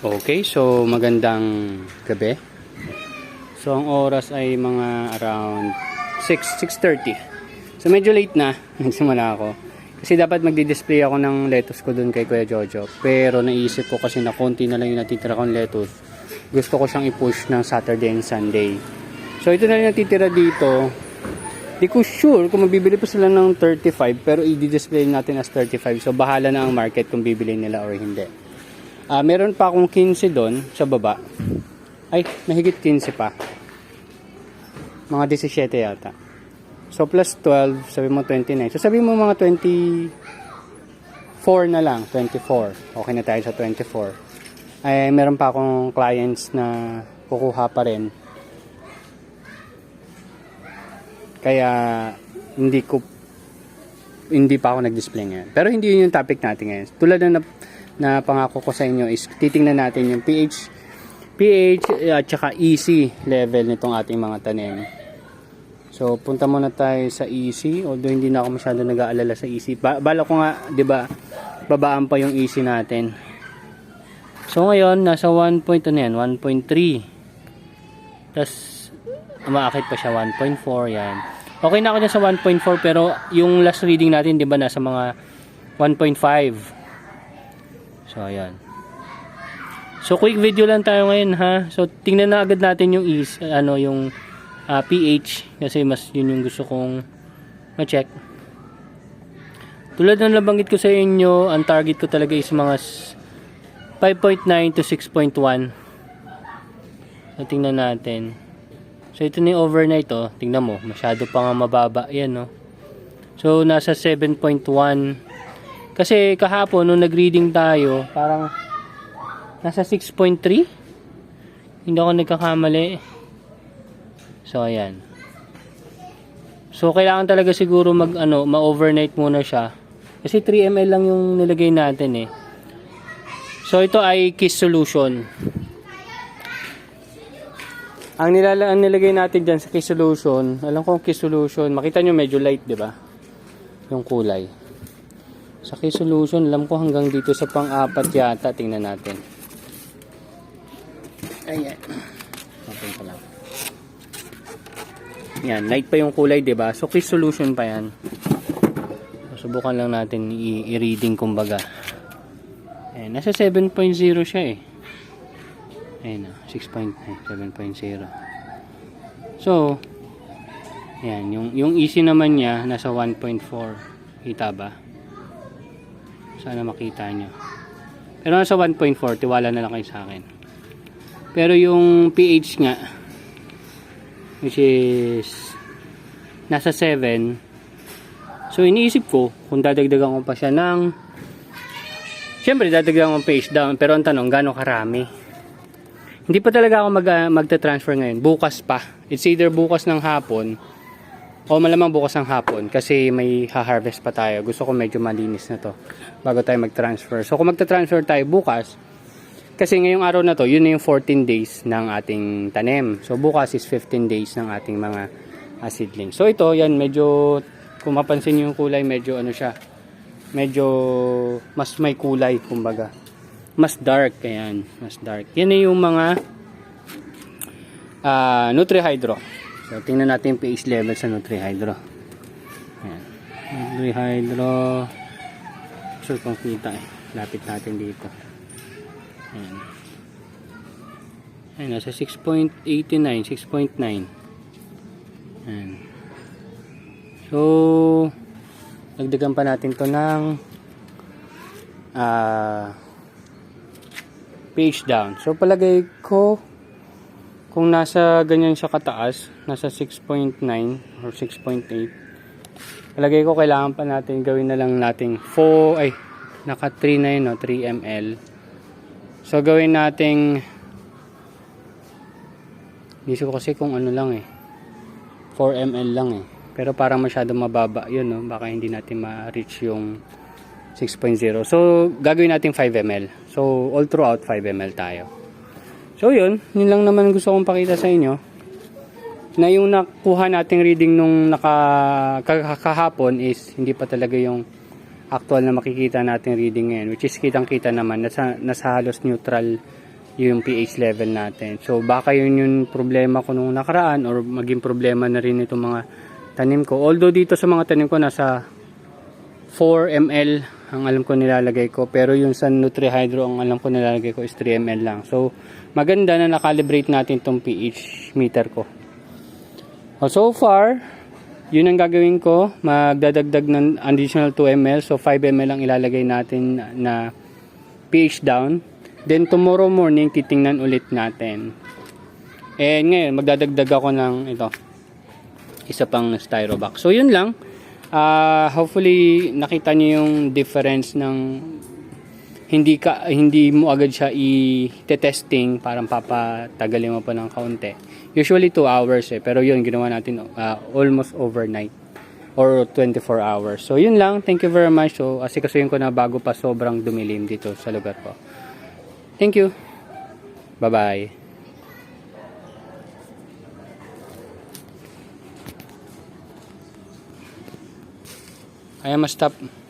Okay, so magandang gabi. So ang oras ay mga around 6:30. So medyo late na, nagsimula ako. Kasi dapat magdi-display ako ng lettuce ko dun kay Kuya Jojo. Pero naisip ko kasi na konti na lang yung natitira kong lettuce. Gusto ko siyang i-push ng Saturday and Sunday. So ito na lang natitira dito. Di ko sure kung mabibili pa sila ng 35 pero i-display natin as 35. So bahala na ang market kung bibili nila or hindi. Meron pa akong 15 doon sa baba. Ay, mahigit 15 pa. Mga 17 yata. So plus 12, sabi mo 29. So sabi mo mga 24 na lang, 24. Okay na tayo sa 24. Ay, meron pa akong clients na kukuha pa rin. Kaya hindi pa ako nag-display ngayon. Pero hindi yun yung topic natin ngayon. Tulad na pangako ko sa inyo is titingnan natin yung pH at saka EC level nitong ating mga tanim. So punta muna tayo sa EC, although hindi na ako masyado nag-aalala sa EC. Bala ko nga, 'di ba? Babaan pa yung EC natin. So ngayon nasa 1.3. Tapos umaakit pa siya 1.4 yan. Okay na ako dyan sa 1.4 pero yung last reading natin 'di ba nasa mga 1.5. So ayan. So quick video lang tayo ngayon ha. So tingnan na agad natin yung pH kasi mas yun yung gusto kong ma-check. Tulad ng nabanggit ko sa inyo, ang target ko talaga is mga 5.9 to 6.1. So tingnan natin. So ito na yung overnight oh. Tingnan mo, masyado pa nga mababa yan oh. So nasa 7.1. Kasi kahapon nung nag-reading tayo, parang nasa 6.3. Hindi ako nagkakamali. So ayan. So kailangan talaga siguro ma-overnight muna siya. Kasi 3 ml lang yung nilagay natin eh. So ito ay Kiss Solution. Ang nilagay natin diyan sa Kiss Solution, alam ko Kiss Solution, makita nyo medyo light, 'di ba? Yung kulay. Sa Kiss Solution, alam ko hanggang dito sa pang-apat yata. Tingnan natin. Ayan. Okay pa lang. Yan, light pa yung kulay, 'di ba? So Kiss Solution pa 'yan. Subukan lang natin i-reading kumbaga. Ayan, nasa 7.0 siya eh. Ayan, 6.9, 7.0. So, ayan, yung EC naman niya nasa 1.4. Kita ba? Sana makita nyo. Pero nasa 1.4, tiwala na lang kayo sa akin. Pero yung pH nga, which is nasa 7. So iniisip ko, kung dadagdagan ko pa siya ng, syempre dadagdagan ko pH down, pero ang tanong, gano'ng karami? Hindi pa talaga ako magta-transfer ngayon. Bukas pa. It's either bukas ng hapon, o malamang bukas ng hapon kasi may ha-harvest pa tayo. Gusto ko medyo malinis na to bago tayo mag-transfer. So kung magta-transfer tayo bukas, kasi ngayong araw na to, yun na yung 14 days ng ating tanim. So bukas is 15 days ng ating mga seedlings. So ito, yan medyo, kung mapansin nyo yung kulay, medyo siya, medyo mas may kulay kumbaga. Mas dark, ayan, mas dark. Yan na yung mga Nutri-Hydro. So, tingnan natin yung pH level sa Nutri-Hydro. Ayan. Nutri-Hydro. Sure kung kita eh. Lapit natin dito. Ayan. Ayan, nasa 6.89, 6.9. Ayan. So, dagdagan pa natin to ng pH down. So, palagay ko kung nasa ganyan siya kataas, nasa 6.9 or 6.8, palagay ko kailangan pa natin gawin na lang nating naka 3 na yun, no? 3 ml. So gawin nating, hindi ko kasi kung lang eh, 4 ml lang eh. Pero parang masyado mababa yun, no? Baka hindi natin ma-reach yung 6.0. So gagawin natin 5 ml. So all throughout 5 ml tayo. So yun lang naman gusto kong pakita sa inyo. Na yung nakuha nating reading nung kahapon is hindi pa talaga yung actual na makikita natin reading ngayon, which is kitang kita naman nasa halos neutral yung pH level natin. So baka yun yung problema ko nung nakaraan or maging problema na rin itong mga tanim ko. Although dito sa mga tanim ko nasa 4 ml ang alam ko nilalagay ko, pero yung sa NutriHydro ang alam ko nilalagay ko is 3 ml lang. So maganda na nakalibrate natin itong pH meter ko. So far, yun ang gagawin ko. Magdadagdag ng additional 2 ml. So 5 ml ang ilalagay natin na pH down. Then tomorrow morning titingnan ulit natin. And ngayon magdadagdag ako ng ito. Isa pang styrobox. So yun lang. Hopefully nakita niyo yung difference ng hindi mo agad siya i-testing, parang papatagalin mo pa ng kaunti. Usually 2 hours pero yun ginawa natin almost overnight or 24 hours. So yun lang. Thank you very much. So asikasuhin ko na bago pa sobrang dumilim dito sa lugar ko. Thank you. Bye-bye. I am a stop.